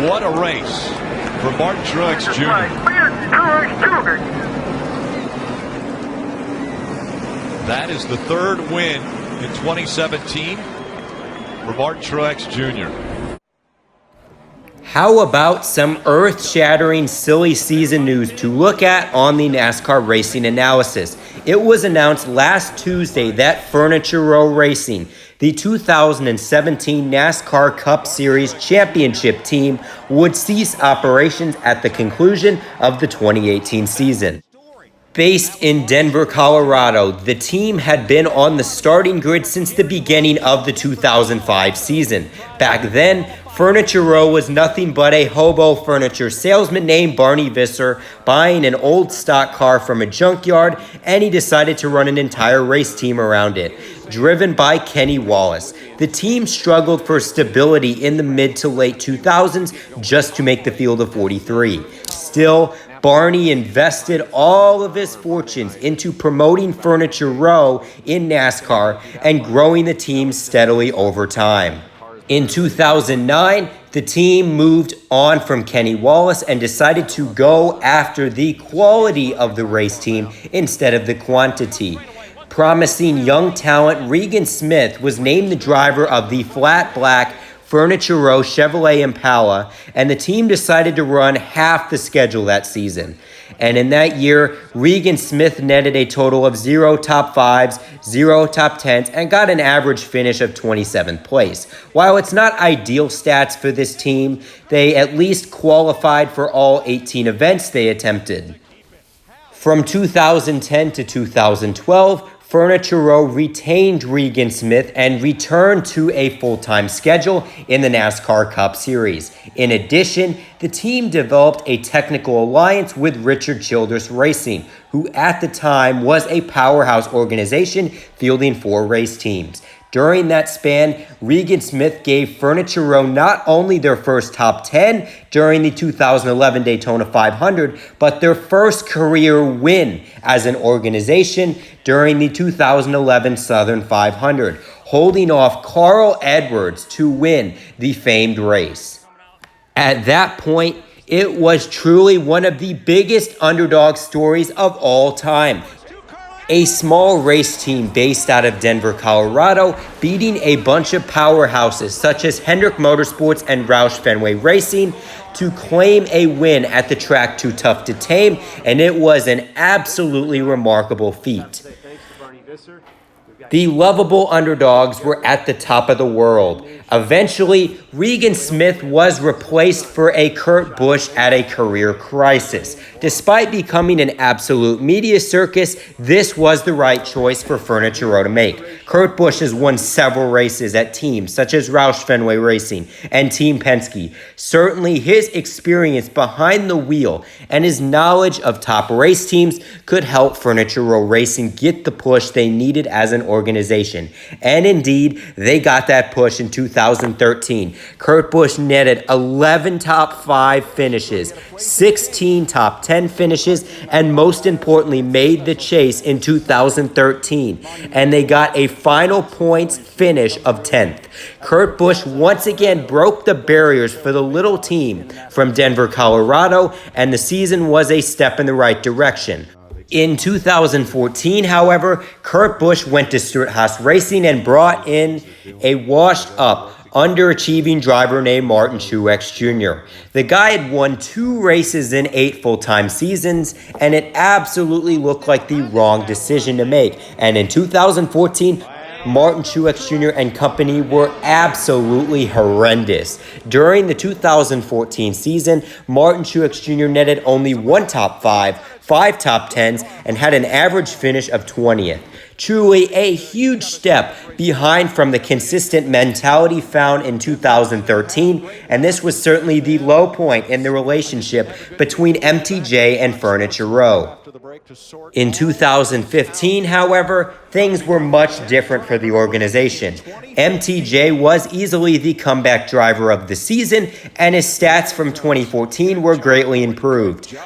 What a race for Martin Truex Jr. That is the third win in 2017 for Martin Truex Jr. How about some earth-shattering silly season news to look at on the NASCAR Racing Analysis? It was announced last Tuesday that Furniture Row Racing, the 2017 NASCAR Cup Series championship team, would cease operations at the conclusion of the 2018 season. Based in Denver, Colorado, the team had been on the starting grid since the beginning of the 2005 season. Back then, Furniture Row was nothing but a hobo furniture salesman named Barney Visser buying an old stock car from a junkyard, and he decided to run an entire race team around it, driven by Kenny Wallace. The team struggled for stability in the mid to late 2000s just to make the field of 43. Still, Barney invested all of his fortunes into promoting Furniture Row in NASCAR and growing the team steadily over time. In 2009, the team moved on from Kenny Wallace and decided to go after the quality of the race team instead of the quantity. Promising young talent Regan Smith was named the driver of the flat black Furniture Row Chevrolet Impala, and the team decided to run half the schedule that season. And in that year, Regan Smith netted a total of 0 top 5s, 0 top 10s, and got an average finish of 27th place. While it's not ideal stats for this team, they at least qualified for all 18 events they attempted. From 2010 to 2012, Furniture Row retained Regan Smith and returned to a full-time schedule in the NASCAR Cup Series. In addition, the team developed a technical alliance with Richard Childress Racing, who at the time was a powerhouse organization fielding 4 race teams. During that span, Regan Smith gave Furniture Row not only their first top 10 during the 2011 Daytona 500, but their first career win as an organization during the 2011 Southern 500, holding off Carl Edwards to win the famed race. At that point, it was truly one of the biggest underdog stories of all time. A small race team based out of Denver, Colorado, beating a bunch of powerhouses such as Hendrick Motorsports and Roush Fenway Racing to claim a win at the track Too Tough to Tame, and it was an absolutely remarkable feat. The lovable underdogs were at the top of the world. Eventually, Regan Smith was replaced for a Kurt Busch at a career crisis. Despite becoming an absolute media circus, this was the right choice for Furniture Row to make. Kurt Busch has won several races at teams such as Roush Fenway Racing and Team Penske. Certainly, his experience behind the wheel and his knowledge of top race teams could help Furniture Row Racing get the push they needed as an organization. And indeed, they got that push in 2013. Kurt Busch netted 11 top 5 finishes, 16 top 10 finishes, and most importantly, made the chase in 2013. And they got a final points finish of 10th. Kurt Busch once again broke the barriers for the little team from Denver, Colorado, and the season was a step in the right direction. In 2014, however, Kurt Busch went to Stewart-Haas Racing and brought in a washed-up, underachieving driver named Martin Truex Jr. The guy had won 2 races in 8 full-time seasons, and it absolutely looked like the wrong decision to make. And in 2014, Martin Truex Jr. and company were absolutely horrendous. During the 2014 season, Martin Truex Jr. netted only 1 top 5, 5 top 10s, and had an average finish of 20th. Truly a huge step behind from the consistent mentality found in 2013, and this was certainly the low point in the relationship between MTJ and Furniture Row. In 2015, however, things were much different for the organization. MTJ was easily the comeback driver of the season, and his stats from 2014 were greatly improved.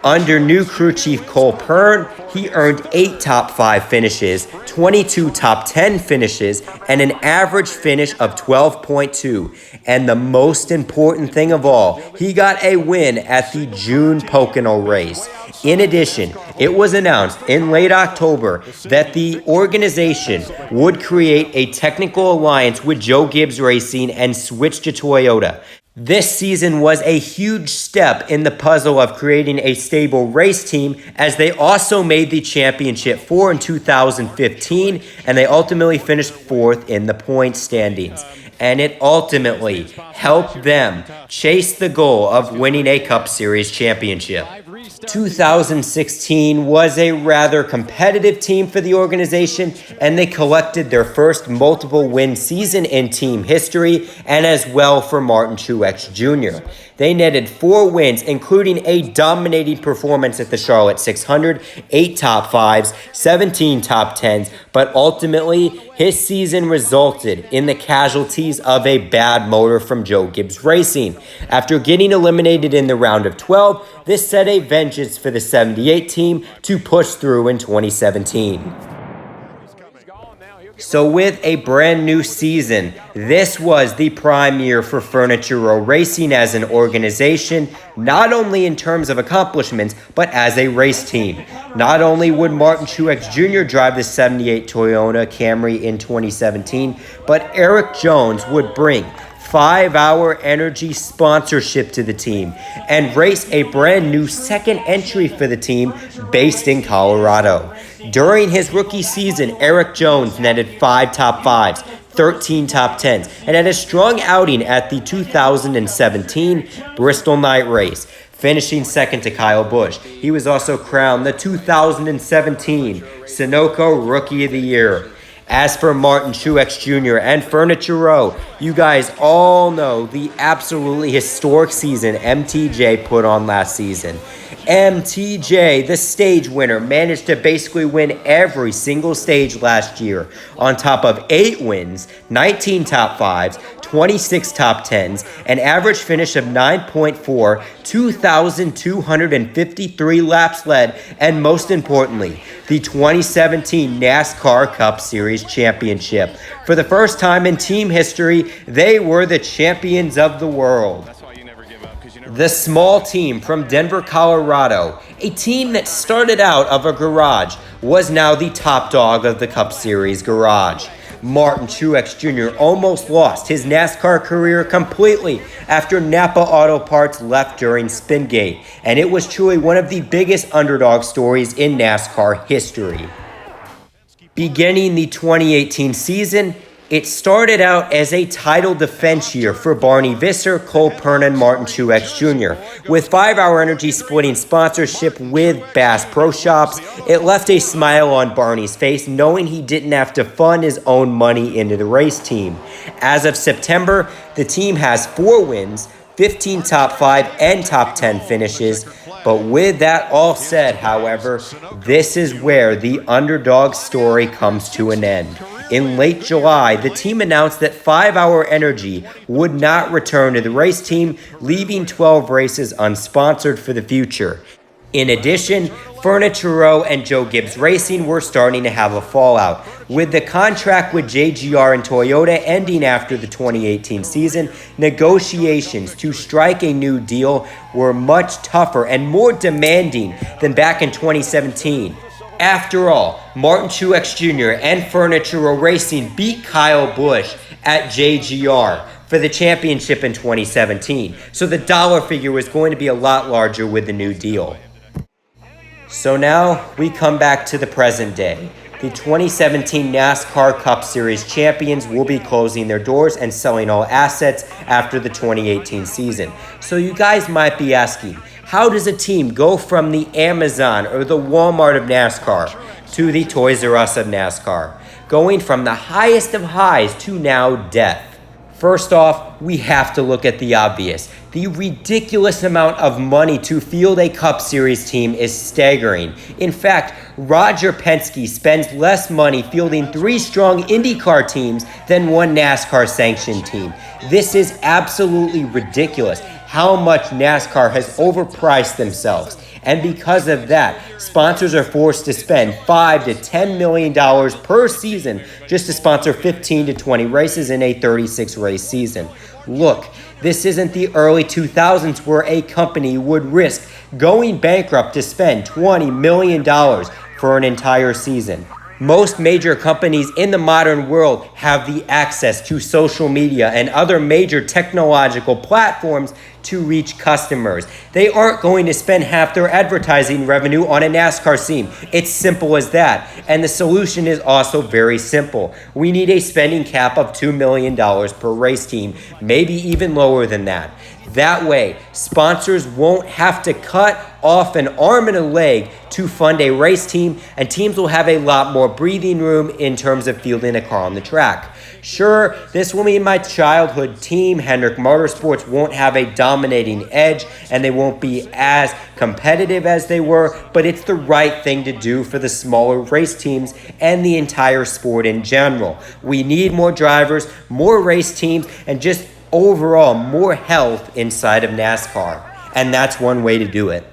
Under new crew chief Cole Pearn, he earned 8 top 5 finishes, 22 top 10 finishes, and an average finish of 12.2. And the most important thing of all, he got a win at the June Pocono race. In addition, it was announced in late October that the organization would create a technical alliance with Joe Gibbs Racing and switch to Toyota. This season was a huge step in the puzzle of creating a stable race team, as they also made the championship 4 in 2015, and they ultimately finished 4th in the point standings. And it ultimately helped them chase the goal of winning a Cup Series championship. 2016 was a rather competitive team for the organization, and they collected their first multiple win season in team history, and as well for Martin Truex Jr. They netted 4 wins, including a dominating performance at the Charlotte 600, 8 top 5s, 17 top 10s, but ultimately his season resulted in the casualties of a bad motor from Joe Gibbs Racing. After getting eliminated in the round of 12, this set a vengeance for the 78 team to push through in 2017. So with a brand new season, this was the prime year for Furniture Row Racing as an organization, not only in terms of accomplishments, but as a race team. Not only would Martin Truex Jr. drive the 78 Toyota Camry in 2017, but Eric Jones would bring 5-Hour Energy sponsorship to the team and race a brand new second entry for the team based in Colorado. During his rookie season, Eric Jones netted 5 top 5s, 13 top 10s, and had a strong outing at the 2017 Bristol Night Race, finishing second to Kurt Busch. He was also crowned the 2017 Sunoco Rookie of the Year. As for Martin Truex Jr. and Furniture Row, you guys all know the absolutely historic season MTJ put on last season. MTJ, the stage winner, managed to basically win every single stage last year, on top of 8 wins, 19 top 5s, 26 top 10s, an average finish of 9.4, 2,253 laps led, and most importantly, the 2017 NASCAR Cup Series championship. For the first time in team history, they were the champions of the world. The small team from Denver, Colorado, a team that started out of a garage, was now the top dog of the Cup Series garage. Martin Truex Jr. almost lost his NASCAR career completely after Napa Auto Parts left during Spingate, and it was truly one of the biggest underdog stories in NASCAR history. Beginning the 2018 season, it started out as a title defense year for Barney Visser, Cole Pearn, and Martin Truex Jr. With 5-Hour Energy splitting sponsorship with Bass Pro Shops, it left a smile on Barney's face knowing he didn't have to fund his own money into the race team. As of September, the team has 4 wins, 15 top 5 and top 10 finishes. But with that all said, however, this is where the underdog story comes to an end. In late July, the team announced that 5-Hour Energy would not return to the race team, leaving 12 races unsponsored for the future. In addition, Furniture Row and Joe Gibbs Racing were starting to have a fallout. With the contract with JGR and Toyota ending after the 2018 season, negotiations to strike a new deal were much tougher and more demanding than back in 2017. After all, Martin Truex Jr. and Furniture Row Racing beat Kurt Busch at JGR for the championship in 2017, so the dollar figure was going to be a lot larger with the new deal. So now we come back to the present day. The 2017 NASCAR Cup Series champions will be closing their doors and selling all assets after the 2018 season. So you guys might be asking, how does a team go from the Amazon or the Walmart of NASCAR to the Toys R Us of NASCAR, going from the highest of highs to now death. First off, we have to look at the obvious. The ridiculous amount of money to field a Cup Series team is staggering. In fact, Roger Penske spends less money fielding 3 strong IndyCar teams than one NASCAR sanctioned team. This is absolutely ridiculous how much NASCAR has overpriced themselves. And because of that, sponsors are forced to spend $5 to $10 million per season just to sponsor 15 to 20 races in a 36-race season. Look, this isn't the early 2000s where a company would risk going bankrupt to spend $20 million for an entire season. Most major companies in the modern world have the access to social media and other major technological platforms to reach customers. They aren't going to spend half their advertising revenue on a NASCAR team. It's simple as that. And the solution is also very simple. We need a spending cap of $2 million per race team, maybe even lower than that. That way, sponsors won't have to cut off an arm and a leg to fund a race team, and teams will have a lot more breathing room in terms of fielding a car on the track. Sure, this will mean my childhood team, Hendrick Motorsports, won't have a dominating edge, and they won't be as competitive as they were, but it's the right thing to do for the smaller race teams and the entire sport in general. We need more drivers, more race teams, and just overall more health inside of NASCAR. And that's one way to do it.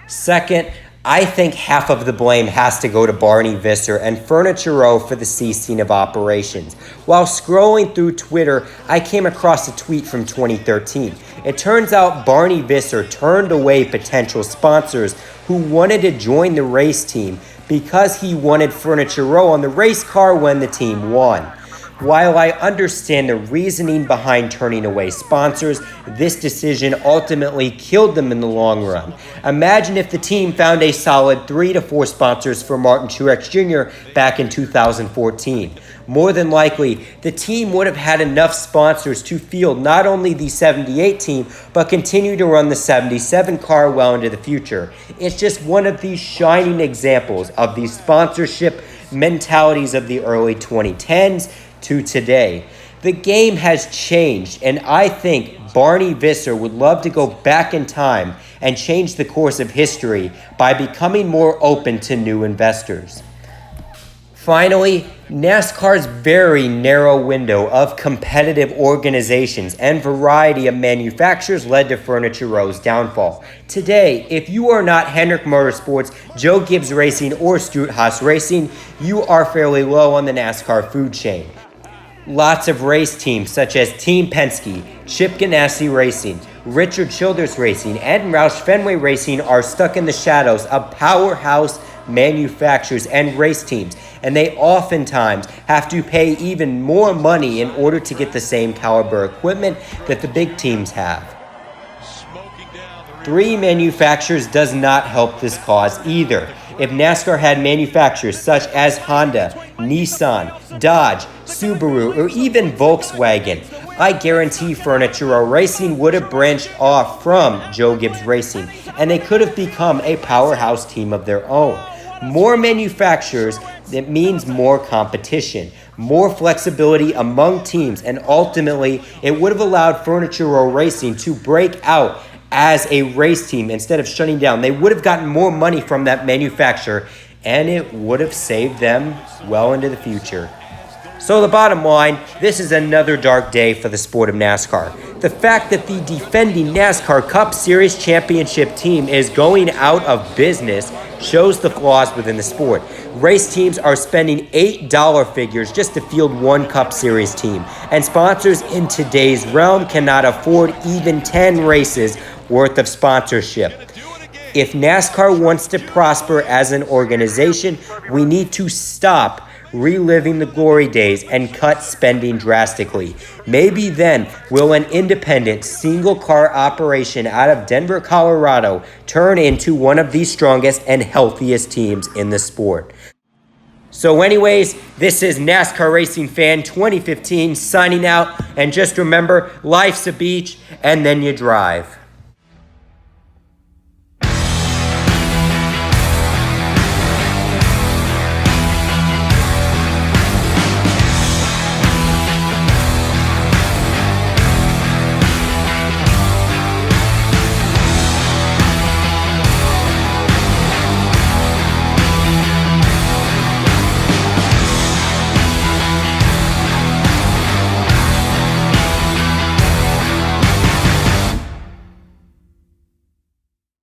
Second, I think half of the blame has to go to Barney Visser and Furniture Row for the ceasing of operations. While scrolling through Twitter, I came across a tweet from 2013. It turns out Barney Visser turned away potential sponsors who wanted to join the race team because he wanted Furniture Row on the race car when the team won. While I understand the reasoning behind turning away sponsors, this decision ultimately killed them in the long run. Imagine if the team found a solid 3 to 4 sponsors for Martin Truex Jr. back in 2014. More than likely, the team would have had enough sponsors to field not only the 78 team, but continue to run the 77 car well into the future. It's just one of these shining examples of the sponsorship mentalities of the early 2010s to today. The game has changed, and I think Barney Visser would love to go back in time and change the course of history by becoming more open to new investors. Finally, NASCAR's very narrow window of competitive organizations and variety of manufacturers led to Furniture Row's downfall. Today, if you are not Hendrick Motorsports, Joe Gibbs Racing, or Stewart-Haas Racing, you are fairly low on the NASCAR food chain. Lots of race teams such as Team Penske, Chip Ganassi Racing, Richard Childress Racing, and Roush Fenway Racing are stuck in the shadows of powerhouse manufacturers and race teams, and they oftentimes have to pay even more money in order to get the same caliber equipment that the big teams have. 3 manufacturers does not help this cause either. If NASCAR had manufacturers such as Honda, Nissan, Dodge, Subaru, or even Volkswagen, I guarantee Furniture Row Racing would have branched off from Joe Gibbs Racing, and they could have become a powerhouse team of their own. More manufacturers, that means more competition, more flexibility among teams, and ultimately, it would have allowed Furniture Row Racing to break out as a race team instead of shutting down. They would have gotten more money from that manufacturer, and it would have saved them well into the future. So the bottom line, this is another dark day for the sport of NASCAR. The fact that the defending NASCAR Cup Series championship team is going out of business shows the flaws within the sport. Race teams are spending $8 figures just to field one Cup Series team, and sponsors in today's realm cannot afford even 10 races worth of sponsorship. If NASCAR wants to prosper as an organization, we need to stop reliving the glory days and cut spending drastically. Maybe then will an independent single-car operation out of Denver, Colorado turn into one of the strongest and healthiest teams in the sport. So anyways, this is NASCAR Racing Fan 2015 signing out, and just remember, life's a beach and then you drive.